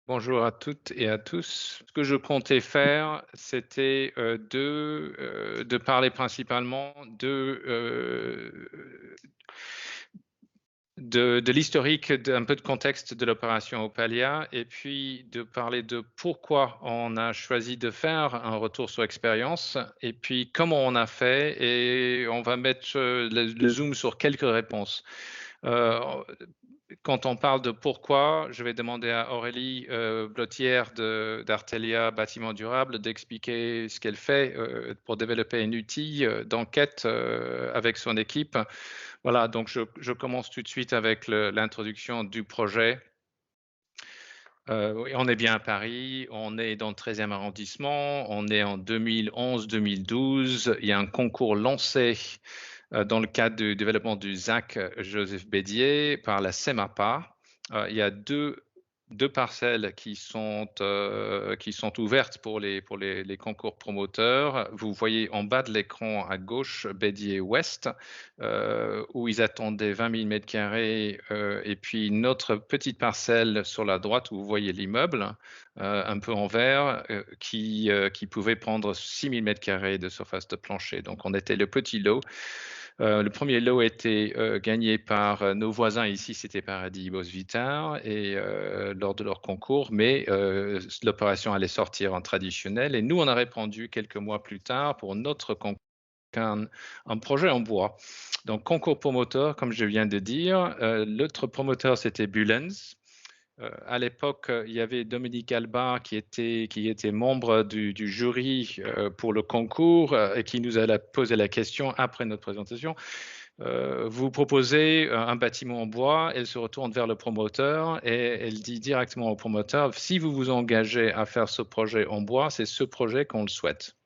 Bonjour à toutes et à tous. Ce que je comptais faire, c'était, de parler principalement de l'historique, d'un peu de contexte de l'opération Opalia et puis de parler de pourquoi on a choisi de faire un retour sur expérience et puis comment on a fait et on va mettre, le zoom sur quelques réponses. Heu, Quand on parle de pourquoi, je vais demander à Aurélie, Blottière d'Artelia Bâtiments Durables d'expliquer ce qu'elle fait, pour développer un outil, d'enquête, avec son équipe. Voilà, donc je commence tout de suite avec l'introduction du projet. Oui, on est bien à Paris, on est dans le 13e arrondissement, on est en 2011-2012. Il y a un concours lancé dans le cadre du développement du ZAC Joseph Bédier par la CEMAPA. Il y a deux parcelles qui sont ouvertes pour les concours promoteurs. Vous voyez en bas de l'écran à gauche Bédier Ouest, où ils attendaient 20 000 mètres carrés, et puis notre petite parcelle sur la droite où vous voyez l'immeuble, un peu en vert, qui pouvait prendre 6 000 mètres carrés de surface de plancher. Donc on était le petit lot. Le premier lot a été gagné par nos voisins ici, c'était Paradis Bosvitar, et lors de leur concours, mais l'opération allait sortir en traditionnel. Et nous, on a répondu quelques mois plus tard pour notre concours un projet en bois. Donc, concours promoteur, comme je viens de dire. L'autre promoteur, c'était Bulens. À l'époque, il y avait Dominique Alba qui était membre du jury pour le concours et qui nous a posé la question après notre présentation. Vous proposez un bâtiment en bois, elle se retourne vers le promoteur et elle dit directement au promoteur, si vous vous engagez à faire ce projet en bois, c'est ce projet qu'on le souhaite.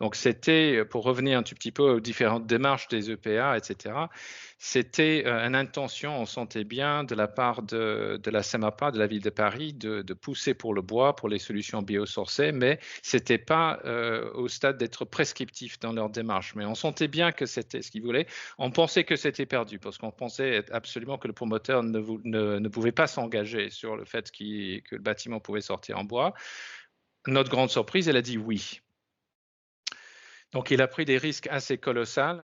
Donc c'était, pour revenir un tout petit peu aux différentes démarches des EPA, etc., c'était une intention, on sentait bien, de la part de la CEMAPA, de la ville de Paris, de pousser pour le bois, pour les solutions biosourcées, mais c'était pas au stade d'être prescriptif dans leur démarche. Mais on sentait bien que c'était ce qu'ils voulaient. On pensait que c'était perdu parce qu'on pensait absolument que le promoteur ne pouvait pas s'engager sur le fait que le bâtiment pouvait sortir en bois. Notre grande surprise, elle a dit oui. Donc il a pris des risques assez colossaux.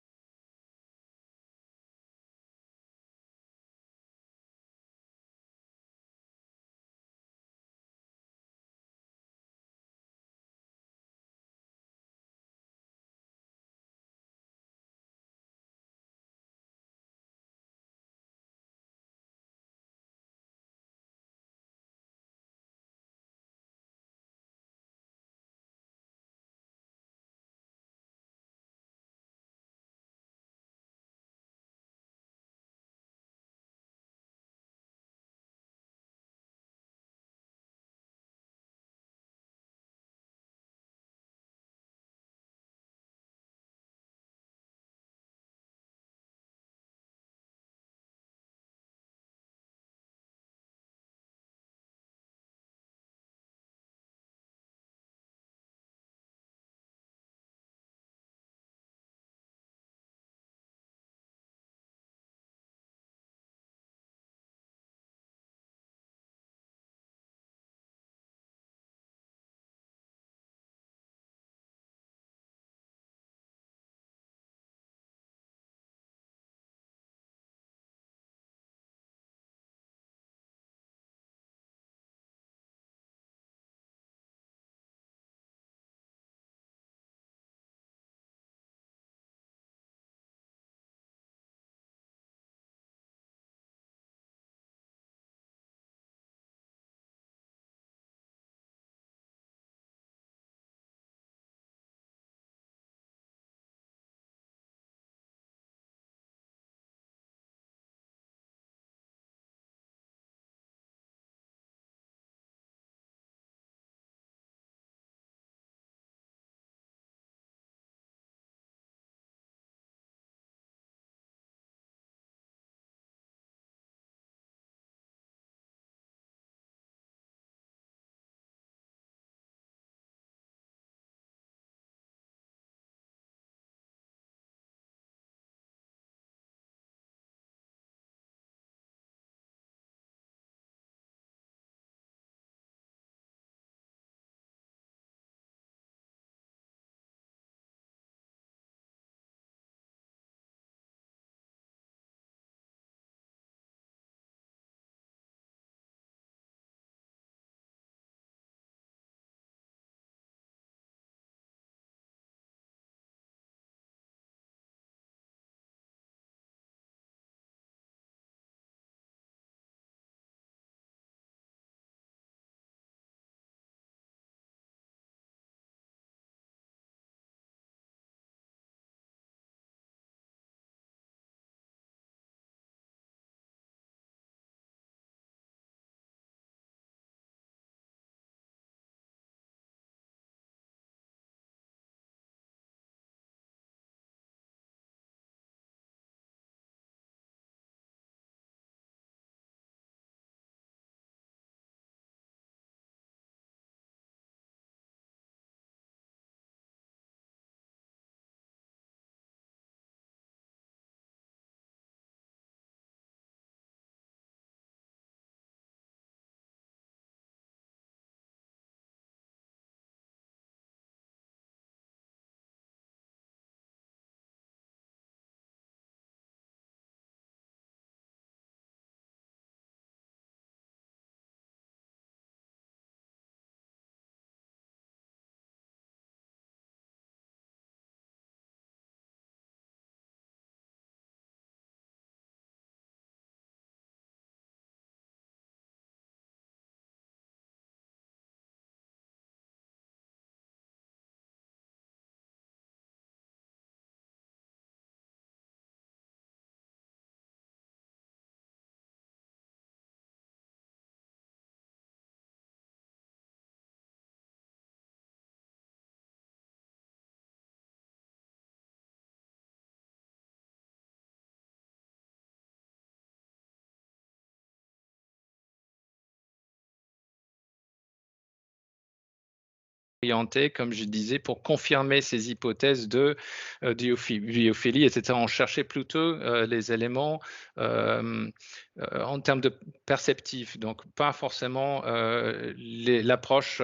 orienté, comme je disais, pour confirmer ces hypothèses de biophilie, etc. On cherchait plutôt les éléments en termes de perceptifs, donc pas forcément l'approche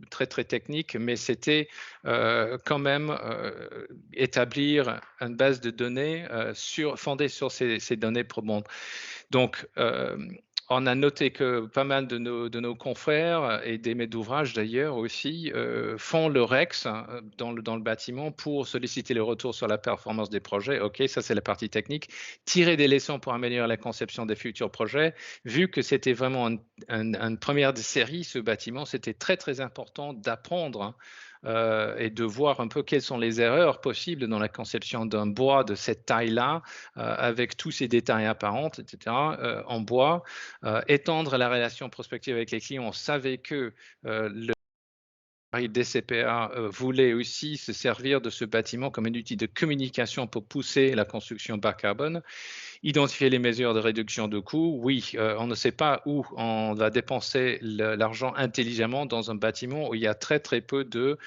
très très technique, mais c'était quand même établir une base de données fondée sur ces données probantes. Donc, on a noté que pas mal de nos confrères et des maîtres d'ouvrage d'ailleurs aussi font le REX dans le bâtiment pour solliciter le retour sur la performance des projets. OK, ça c'est la partie technique. Tirer des leçons pour améliorer la conception des futurs projets. Vu que c'était vraiment une première de série, ce bâtiment, c'était très très important d'apprendre et de voir un peu quelles sont les erreurs possibles dans la conception d'un bois de cette taille-là, avec tous ces détails apparents, etc., en bois, étendre la relation prospective avec les clients. On savait que le DCPA voulait aussi se servir de ce bâtiment comme un outil de communication pour pousser la construction bas carbone. Identifier les mesures de réduction de coûts, oui, on ne sait pas où on va dépenser l'argent intelligemment dans un bâtiment où il y a très très peu de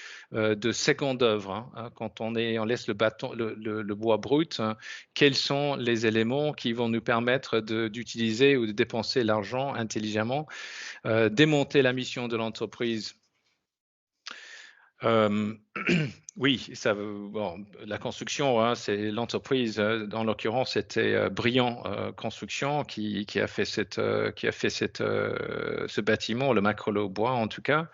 seconde œuvre. Hein. Quand on laisse le bois brut, hein, quels sont les éléments qui vont nous permettre d'utiliser ou de dépenser l'argent intelligemment, démonter la mission de l'entreprise. Oui, la construction, hein, c'est l'entreprise. En l'occurrence, c'était Brillant Construction qui a fait ce bâtiment, le Macrolot bois en tout cas.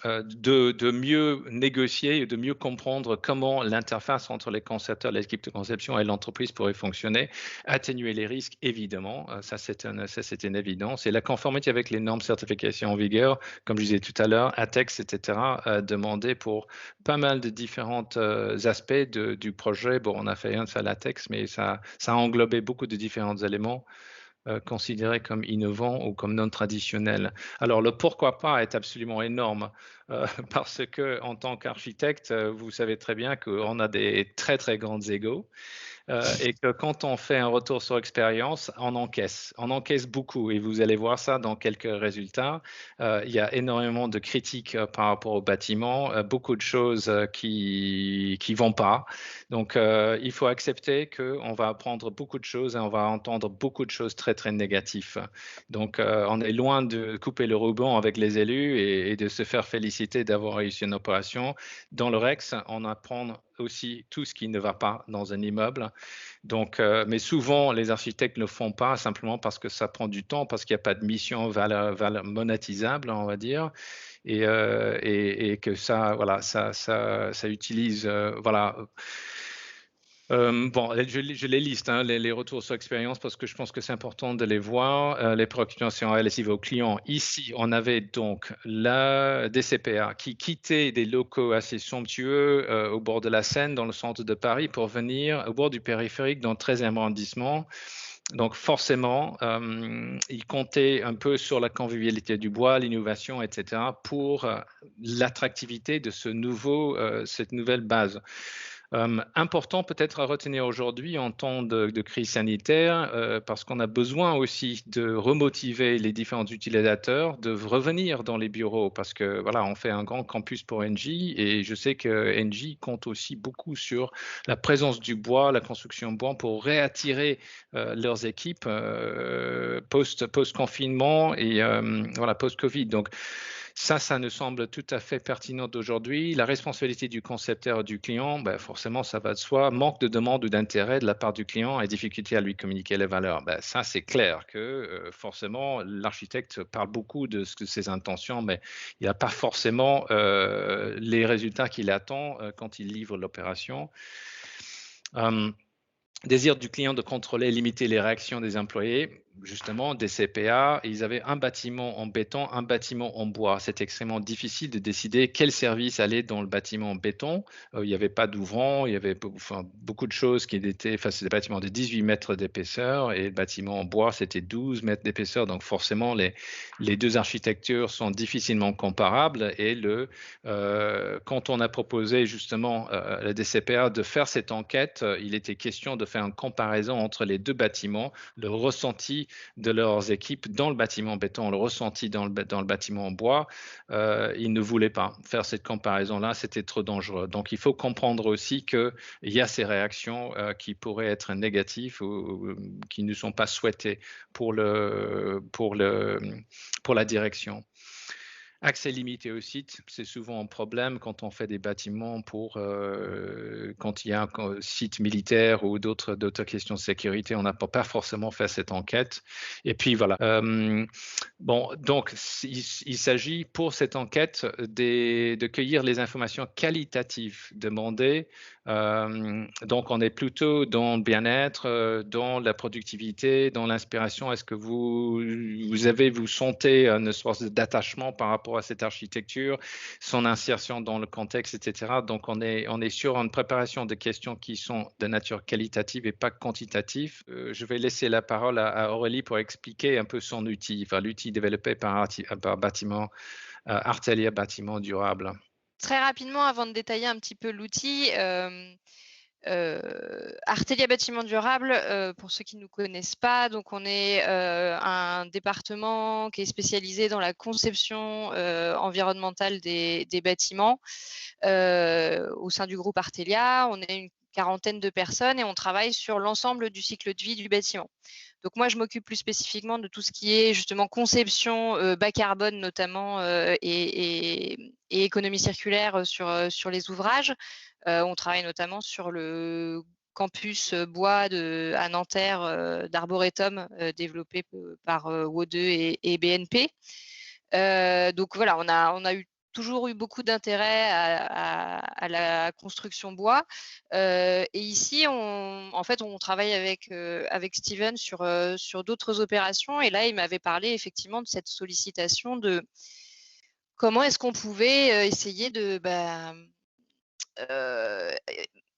De mieux négocier et de mieux comprendre comment l'interface entre les concepteurs, l'équipe de conception et l'entreprise pourrait fonctionner, atténuer les risques, évidemment, ça c'est une évidence, et la conformité avec les normes certification en vigueur, comme je disais tout à l'heure, ATEX, etc., demandé pour pas mal de différents aspects du projet. Bon, on a fait un seul ATEX, mais ça a englobé beaucoup de différents éléments considérés comme innovants ou comme non traditionnels. Alors le pourquoi pas est absolument énorme parce que en tant qu'architecte, vous savez très bien qu'on a des très très grands égos. Et que quand on fait un retour sur expérience, on encaisse beaucoup et vous allez voir ça dans quelques résultats. Il y a énormément de critiques par rapport au bâtiment, beaucoup de choses qui vont pas. Donc, il faut accepter qu'on va apprendre beaucoup de choses et on va entendre beaucoup de choses très, très négatives. Donc, on est loin de couper le ruban avec les élus et de se faire féliciter d'avoir réussi une opération. Dans le REX, on apprend aussi tout ce qui ne va pas dans un immeuble. Donc, mais souvent, les architectes ne le font pas simplement parce que ça prend du temps, parce qu'il n'y a pas de mission monétisable, on va dire, et que ça, voilà, ça utilise, voilà. Bon, je les liste, hein, les retours sur expérience, parce que je pense que c'est important de les voir. Les préoccupations relatives aux clients. Ici, on avait donc la DCPA qui quittait des locaux assez somptueux au bord de la Seine, dans le centre de Paris, pour venir au bord du périphérique, dans le 13e arrondissement. Donc forcément, il comptait un peu sur la convivialité du bois, l'innovation, etc., pour l'attractivité de cette nouvelle base. Important peut-être à retenir aujourd'hui en temps de crise sanitaire, parce qu'on a besoin aussi de remotiver les différents utilisateurs de revenir dans les bureaux, parce que voilà, on fait un grand campus pour Engie et je sais que Engie compte aussi beaucoup sur la présence du bois, la construction bois pour réattirer leurs équipes post-confinement et voilà, post-Covid. Donc, ça nous semble tout à fait pertinent d'aujourd'hui. La responsabilité du concepteur du client, ben forcément, ça va de soi. Manque de demande ou d'intérêt de la part du client et difficulté à lui communiquer les valeurs. Ben, ça, c'est clair que forcément, l'architecte parle beaucoup de ses intentions, mais il n'a pas forcément les résultats qu'il attend quand il livre l'opération. Désir du client de contrôler et limiter les réactions des employés. Justement, des CPA, ils avaient un bâtiment en béton, un bâtiment en bois. C'est extrêmement difficile de décider quel service allait dans le bâtiment en béton. Il n'y avait pas d'ouvrant, il y avait beaucoup de choses qui étaient, c'est des bâtiments de 18 mètres d'épaisseur et le bâtiment en bois, c'était 12 mètres d'épaisseur. Donc forcément, les deux architectures sont difficilement comparables. Et quand on a proposé justement à la DCPA de faire cette enquête, il était question de faire une comparaison entre les deux bâtiments, le ressenti ressenti de leurs équipes dans le bâtiment béton, le ressenti dans le bâtiment en bois. Ils ne voulaient pas faire cette comparaison-là, c'était trop dangereux. Donc, il faut comprendre aussi qu'il y a ces réactions qui pourraient être négatives ou qui ne sont pas souhaitées pour la direction. Accès limité au site, c'est souvent un problème quand on fait des bâtiments quand il y a un site militaire ou d'autres questions de sécurité, on n'a pas forcément fait cette enquête. Et puis voilà. Bon, donc il s'agit pour cette enquête de cueillir les informations qualitatives demandées. Donc on est plutôt dans le bien-être, dans la productivité, dans l'inspiration. Est-ce que vous sentez une sorte d'attachement par rapport à cette architecture, son insertion dans le contexte, etc. Donc, on est sur une préparation de questions qui sont de nature qualitative et pas quantitative. Je vais laisser la parole à Aurélie pour expliquer un peu son outil, enfin, l'outil développé par bâtiment, Artelia Bâtiment Durable. Très rapidement, avant de détailler un petit peu l'outil, Artelia Bâtiment Durable, pour ceux qui ne nous connaissent pas, donc on est un département qui est spécialisé dans la conception environnementale des bâtiments au sein du groupe Artelia. On est une quarantaine de personnes et on travaille sur l'ensemble du cycle de vie du bâtiment. Donc moi, je m'occupe plus spécifiquement de tout ce qui est justement conception bas carbone notamment et économie circulaire sur les ouvrages. On travaille notamment sur le campus bois à Nanterre d'Arboretum développé par WO2 et BNP. Donc voilà, on a toujours eu beaucoup d'intérêt à la construction bois. Et ici, en fait, on travaille avec Steven sur d'autres opérations. Et là, il m'avait parlé effectivement de cette sollicitation de comment est-ce qu'on pouvait essayer de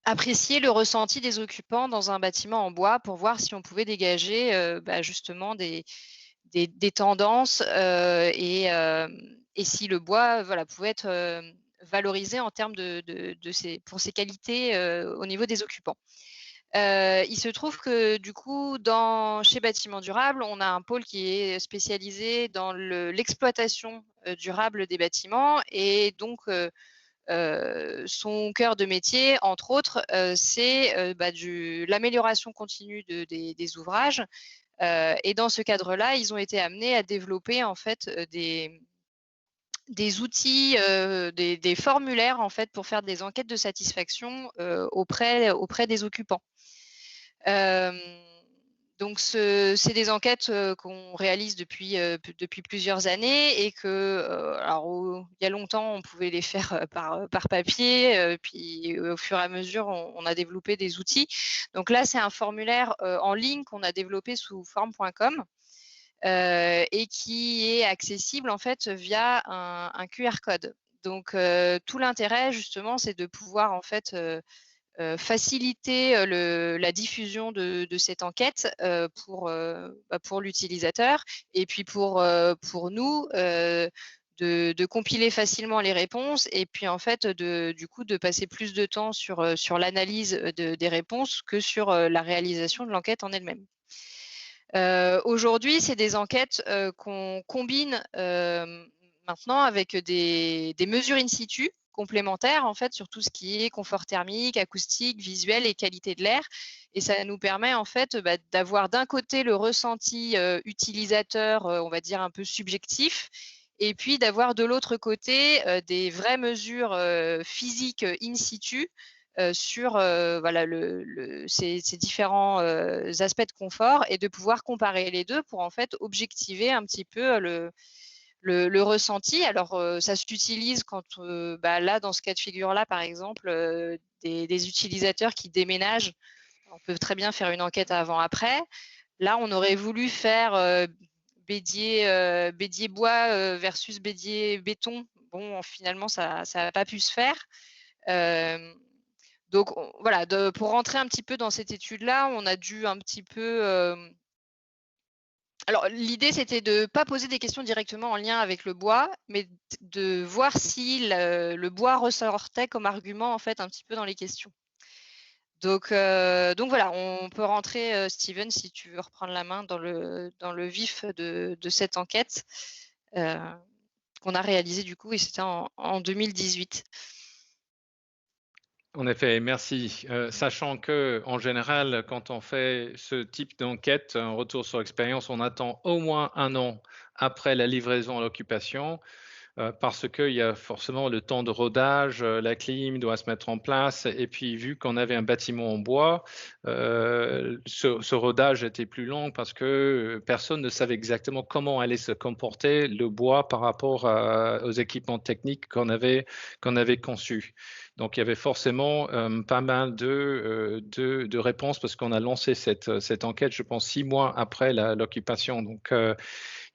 apprécier le ressenti des occupants dans un bâtiment en bois pour voir si on pouvait dégager justement des tendances et si le bois pouvait être valorisé en termes pour ses qualités au niveau des occupants. Il se trouve que du coup, chez Bâtiment Durable, on a un pôle qui est spécialisé dans l'exploitation durable des bâtiments et donc son cœur de métier, entre autres, c'est l'amélioration continue des ouvrages. Et dans ce cadre-là, ils ont été amenés à développer en fait des outils, des formulaires en fait pour faire des enquêtes de satisfaction auprès des occupants. Donc c'est des enquêtes qu'on réalise depuis plusieurs années et que alors il y a longtemps on pouvait les faire par papier, puis au fur et à mesure on a développé des outils. Donc là c'est un formulaire en ligne qu'on a développé sous form.com et qui est accessible en fait via un QR code. Donc tout l'intérêt justement c'est de pouvoir en fait faciliter la diffusion de cette enquête pour l'utilisateur et puis pour nous de compiler facilement les réponses et puis en fait du coup de passer plus de temps sur l'analyse des réponses que sur la réalisation de l'enquête en elle-même. Aujourd'hui, c'est des enquêtes qu'on combine maintenant avec des mesures in situ complémentaires en fait sur tout ce qui est confort thermique, acoustique, visuel et qualité de l'air. Et ça nous permet en fait d'avoir d'un côté le ressenti utilisateur, on va dire un peu subjectif, et puis d'avoir de l'autre côté des vraies mesures physiques in situ sur ces différents aspects de confort et de pouvoir comparer les deux pour en fait objectiver un petit peu le ressenti. Alors, ça s'utilise quand, là, dans ce cas de figure-là, par exemple, des utilisateurs qui déménagent, on peut très bien faire une enquête avant-après. Là, on aurait voulu faire bédier bois versus bédier béton. Bon, finalement, ça n'a pas pu se faire. Donc voilà, pour rentrer un petit peu dans cette étude-là, on a dû un petit peu alors l'idée, c'était de ne pas poser des questions directement en lien avec le bois, mais de voir si le bois ressortait comme argument en fait un petit peu dans les questions. Donc voilà, on peut rentrer, Steven, si tu veux reprendre la main dans le vif de cette enquête qu'on a réalisée du coup, et c'était en 2018. En effet, merci. Sachant que, en général, quand on fait ce type d'enquête, un retour sur expérience, on attend au moins 1 an après la livraison à l'occupation. Parce qu'il y a forcément le temps de rodage, la clim doit se mettre en place et puis vu qu'on avait un bâtiment en bois, ce rodage était plus long parce que personne ne savait exactement comment allait se comporter le bois par rapport aux équipements techniques qu'on avait conçus. Donc il y avait forcément pas mal de réponses parce qu'on a lancé cette enquête, je pense, 6 mois après l'occupation. Donc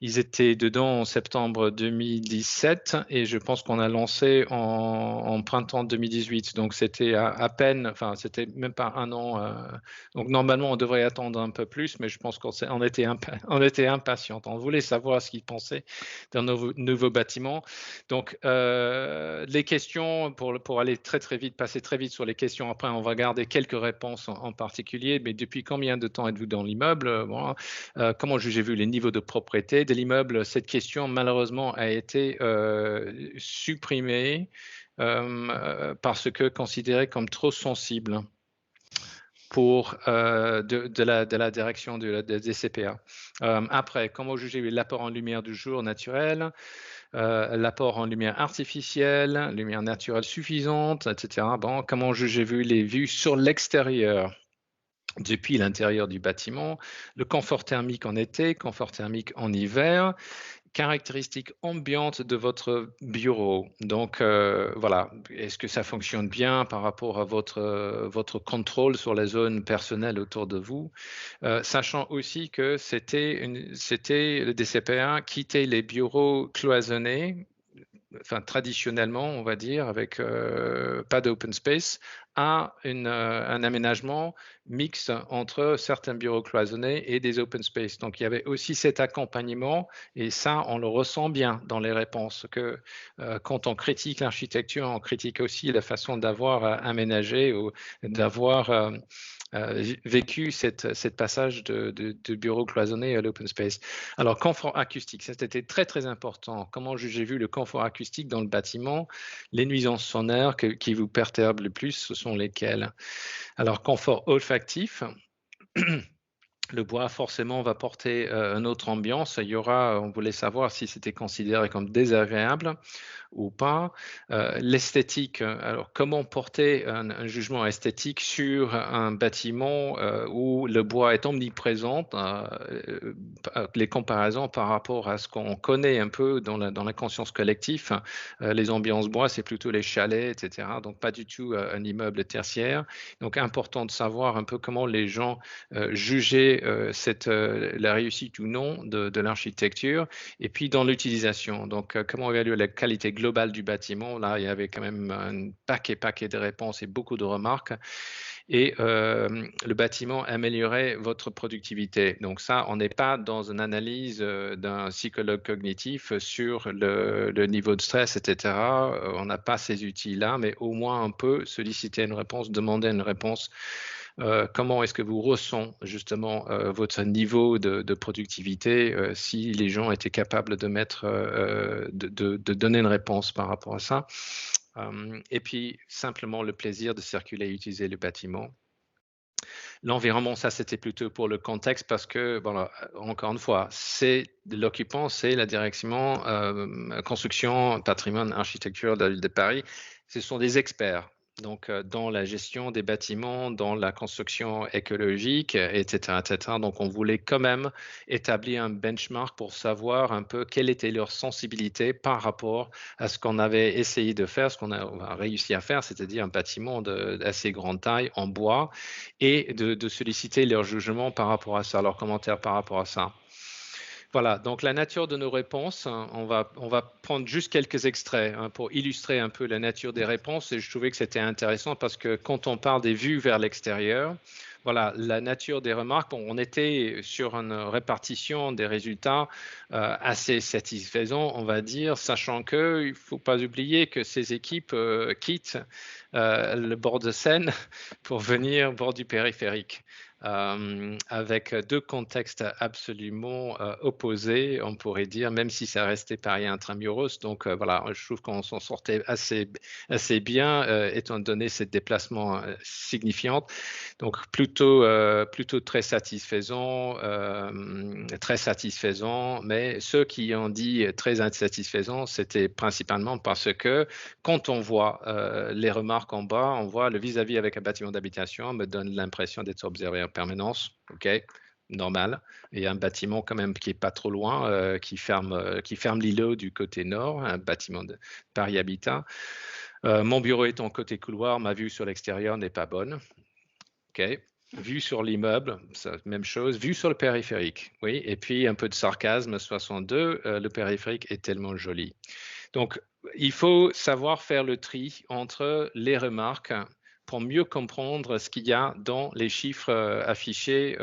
ils étaient dedans en septembre 2017 et je pense qu'on a lancé en printemps 2018. Donc c'était à peine, enfin c'était même pas 1 an. Donc normalement on devrait attendre un peu plus, mais je pense qu'on était impatients. On voulait savoir ce qu'ils pensaient d'un nouveau bâtiment. Donc les questions, pour aller très vite, passer très vite sur les questions. Après on va garder quelques réponses en particulier. Mais depuis combien de temps êtes-vous dans l'immeuble? Bon, comment jugez-vous les niveaux de propriété de l'immeuble? Cette question, malheureusement, a été supprimée parce que considérée comme trop sensible pour de la direction des CPA. Après, comment jugez-vous l'apport en lumière du jour naturel, l'apport en lumière artificielle, lumière naturelle suffisante, etc. Bon, comment jugez-vous les vues sur l'extérieur depuis l'intérieur du bâtiment, le confort thermique en été, confort thermique en hiver, caractéristiques ambiantes de votre bureau. Donc voilà, est-ce que ça fonctionne bien par rapport à votre contrôle sur la zone personnelle autour de vous, sachant aussi que c'était le DCPA quittait les bureaux cloisonnés, enfin traditionnellement, on va dire, avec pas d'open space, à un aménagement mixte entre certains bureaux cloisonnés et des open space. Donc, il y avait aussi cet accompagnement, et ça, on le ressent bien dans les réponses, que quand on critique l'architecture, on critique aussi la façon d'avoir aménagé ou d'avoir vécu cette passage de bureau cloisonné à l'open space. Alors, confort acoustique, c'était très important. Comment jugez-vous le confort acoustique dans le bâtiment? Les nuisances sonores qui vous perturbent le plus, ce sont lesquelles? Alors, confort olfactif. Le bois, forcément, va porter une autre ambiance. Il y aura, on voulait savoir si c'était considéré comme désagréable ou pas. L'esthétique, alors comment porter un jugement esthétique sur un bâtiment où le bois est omniprésent, les comparaisons par rapport à ce qu'on connaît un peu dans la conscience collective. Les ambiances bois, c'est plutôt les chalets, etc. Donc pas du tout un immeuble tertiaire. Donc important de savoir un peu comment les gens jugeaient la réussite ou non de l'architecture. Et puis dans l'utilisation, donc comment évaluer la qualité globale du bâtiment? Là, il y avait quand même un paquet de réponses et beaucoup de remarques. Et le bâtiment améliorait votre productivité. Donc ça, on n'est pas dans une analyse d'un psychologue cognitif sur le niveau de stress, etc. On n'a pas ces outils-là, mais au moins on peut solliciter une réponse, demander une réponse. Comment est-ce que vous ressentez justement votre niveau de productivité si les gens étaient capables de donner une réponse par rapport à ça. Et puis simplement le plaisir de circuler et utiliser le bâtiment. L'environnement, ça c'était plutôt pour le contexte parce que, bon, encore une fois, c'est l'occupant, c'est la direction construction, patrimoine, architecture de la ville de Paris. Ce sont des experts. Donc, dans la gestion des bâtiments, dans la construction écologique, etc., etc. Donc, on voulait quand même établir un benchmark pour savoir un peu quelle était leur sensibilité par rapport à ce qu'on avait essayé de faire, ce qu'on a réussi à faire, c'est-à-dire un bâtiment d'assez grande taille en bois, et de solliciter leur jugement par rapport à ça, leurs commentaires par rapport à ça. Voilà, donc la nature de nos réponses, on va prendre juste quelques extraits pour illustrer un peu la nature des réponses, et je trouvais que c'était intéressant parce que quand on parle des vues vers l'extérieur, voilà, la nature des remarques. Bon, on était sur une répartition des résultats assez satisfaisant, on va dire, sachant qu'il ne faut pas oublier que ces équipes quittent le bord de Seine pour venir au bord du périphérique. Avec deux contextes absolument opposés, on pourrait dire, même si ça restait Paris intramuros. Donc voilà, je trouve qu'on s'en sortait assez bien, étant donné ces déplacements signifiants. Donc plutôt très satisfaisant, mais ceux qui ont dit très insatisfaisant, c'était principalement parce que quand on voit les remarques en bas, on voit le vis-à-vis avec un bâtiment d'habitation me donne l'impression d'être observé en permanence. OK, normal. Et un bâtiment quand même qui est pas trop loin, qui ferme l'îlot du côté nord, un bâtiment de Paris Habitat. Mon bureau étant côté couloir, ma vue sur l'extérieur n'est pas bonne. OK. Vue sur l'immeuble, même chose. Vue sur le périphérique, oui. Et puis un peu de sarcasme, 62, le périphérique est tellement joli. Donc, il faut savoir faire le tri entre les remarques pour mieux comprendre ce qu'il y a dans les chiffres affichés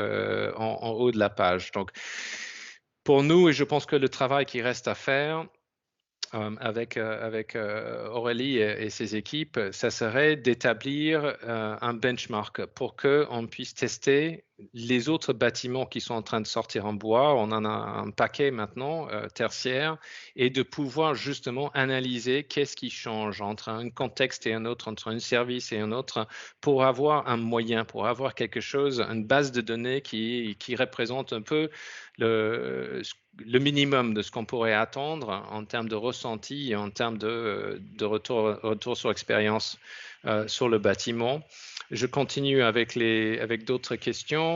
en haut de la page. Donc, pour nous, et je pense que le travail qui reste à faire, avec Aurélie et ses équipes, ça serait d'établir un benchmark pour qu'on puisse tester les autres bâtiments qui sont en train de sortir en bois. On en a un paquet maintenant, tertiaire, et de pouvoir justement analyser qu'est-ce qui change entre un contexte et un autre, entre un service et un autre, pour avoir un moyen, pour avoir quelque chose, une base de données qui représente un peu le minimum de ce qu'on pourrait attendre en termes de ressenti et en termes de retour sur expérience sur le bâtiment. Je continue avec d'autres questions.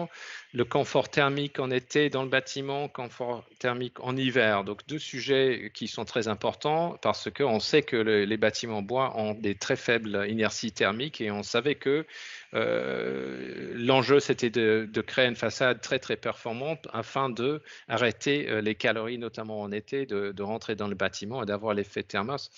Le confort thermique en été dans le bâtiment, confort thermique en hiver. Donc, deux sujets qui sont très importants parce qu'on sait que les bâtiments en bois ont des très faibles inerties thermiques et on savait que l'enjeu, c'était de créer une façade très, très performante afin de arrêter les calories, notamment en été, de rentrer dans le bâtiment et d'avoir l'effet thermos.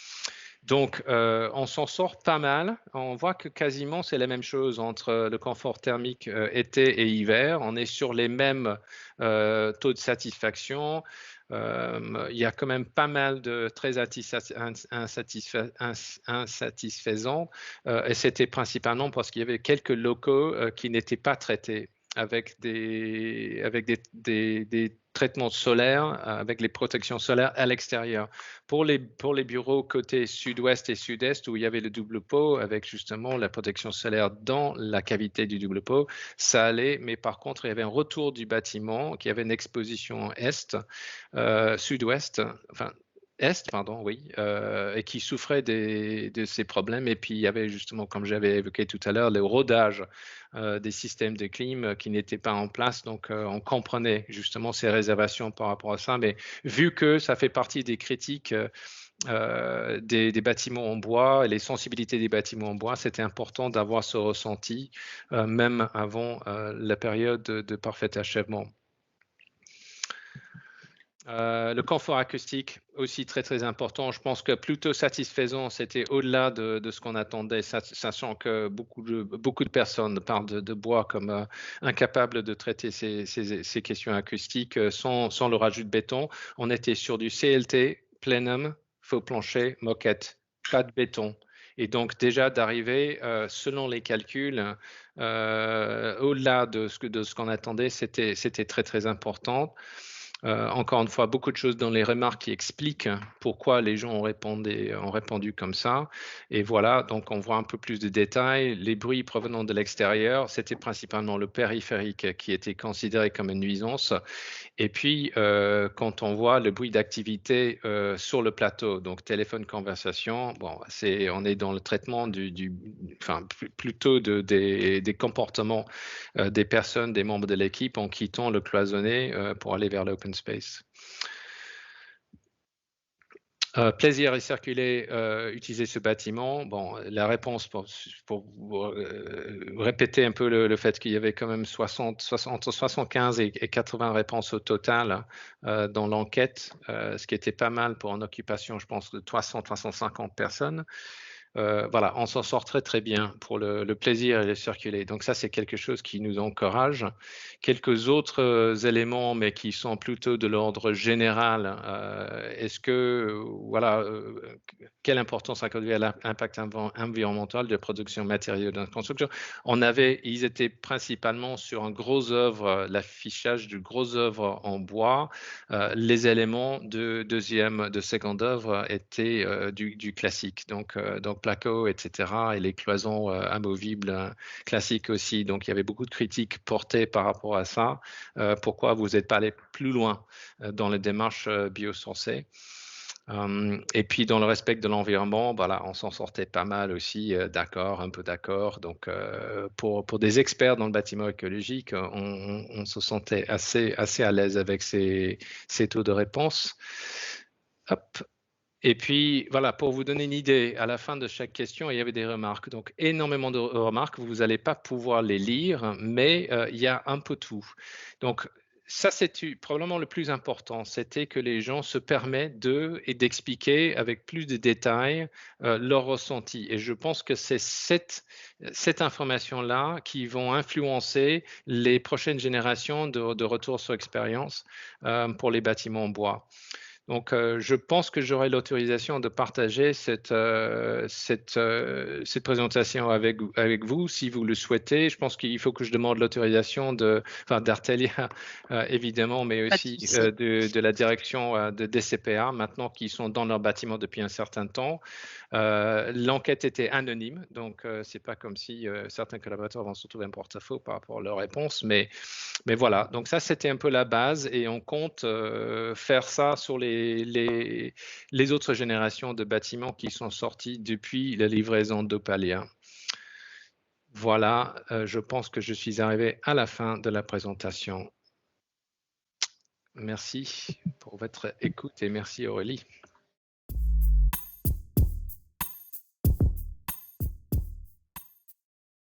Donc, on s'en sort pas mal. On voit que quasiment c'est la même chose entre le confort thermique été et hiver. On est sur les mêmes taux de satisfaction. Il y a quand même pas mal de très insatisfaisants. Et c'était principalement parce qu'il y avait quelques locaux qui n'étaient pas traités avec des traitements solaires, avec les protections solaires à l'extérieur. Pour les bureaux côté sud-ouest et sud-est, où il y avait le double pot, avec justement la protection solaire dans la cavité du double pot, ça allait, mais par contre, il y avait un retour du bâtiment qui avait une exposition est, sud-ouest, enfin, Est, pardon, oui, et qui souffrait de ces problèmes. Et puis, il y avait justement, comme j'avais évoqué tout à l'heure, le rodage des systèmes de clim qui n'étaient pas en place. Donc, on comprenait justement ces réservations par rapport à ça. Mais vu que ça fait partie des critiques des bâtiments en bois et les sensibilités des bâtiments en bois, c'était important d'avoir ce ressenti, même avant la période de parfait achèvement. Le confort acoustique, aussi très, très important. Je pense que plutôt satisfaisant, c'était au-delà de ce qu'on attendait, sachant que beaucoup de personnes parlent de bois comme incapable de traiter ces questions acoustiques sans le rajout de béton. On était sur du CLT, plenum, faux plancher, moquette, pas de béton. Et donc déjà d'arriver, selon les calculs, au-delà de ce qu'on attendait, c'était très, très important. Encore une fois, beaucoup de choses dans les remarques qui expliquent pourquoi les gens ont répondu comme ça. Et voilà, donc on voit un peu plus de détails. Les bruits provenant de l'extérieur, c'était principalement le périphérique qui était considéré comme une nuisance. Et puis, quand on voit le bruit d'activité sur le plateau, donc téléphone, conversation, bon, on est dans le traitement plutôt des comportements des personnes, des membres de l'équipe en quittant le cloisonné pour aller vers l'open space. Plaisir à circuler, utiliser ce bâtiment. Bon, la réponse pour répéter un peu le fait qu'il y avait quand même entre 75 et 80 réponses au total dans l'enquête, ce qui était pas mal pour une occupation, je pense, de 300-350 personnes. voilà, on s'en sort très très bien pour le plaisir et le circuler. Donc ça, c'est quelque chose qui nous encourage. Quelques autres éléments, mais qui sont plutôt de l'ordre général. Est-ce que, voilà, quelle importance accordée à l'impact environnemental de production matériaux de construction? Ils étaient principalement sur un gros œuvre, l'affichage du gros œuvre en bois. Les éléments de seconde œuvre étaient du classique, donc placo, etc., et les cloisons amovibles classiques aussi. Donc il y avait beaucoup de critiques portées par rapport à ça. Pourquoi vous n'êtes pas allé plus loin dans les démarches biosourcées? Et puis dans le respect de l'environnement, voilà, on s'en sortait pas mal aussi, d'accord, un peu d'accord. Donc pour des experts dans le bâtiment écologique, on se sentait assez à l'aise avec ces taux de réponse. Hop. Et puis, voilà, pour vous donner une idée, à la fin de chaque question, il y avait des remarques. Donc, énormément de remarques. Vous n'allez pas pouvoir les lire, mais il y a un peu tout. Donc, ça, c'est probablement le plus important. C'était que les gens se permettent d'expliquer avec plus de détails leur ressenti. Et je pense que c'est cette information-là qui vont influencer les prochaines générations de retour sur expérience pour les bâtiments en bois. Donc, je pense que j'aurai l'autorisation de partager cette présentation avec vous si vous le souhaitez. Je pense qu'il faut que je demande l'autorisation d'Artelia, évidemment, mais aussi de la direction de DCPA, maintenant qu'ils sont dans leur bâtiment depuis un certain temps. L'enquête était anonyme, donc c'est pas comme si certains collaborateurs vont se retrouver en porte-à-faux par rapport à leurs réponses, mais voilà. Donc ça, c'était un peu la base, et on compte faire ça sur les autres générations de bâtiments qui sont sortis depuis la livraison d'Opalia. Voilà, je pense que je suis arrivé à la fin de la présentation. Merci pour votre écoute et merci Aurélie.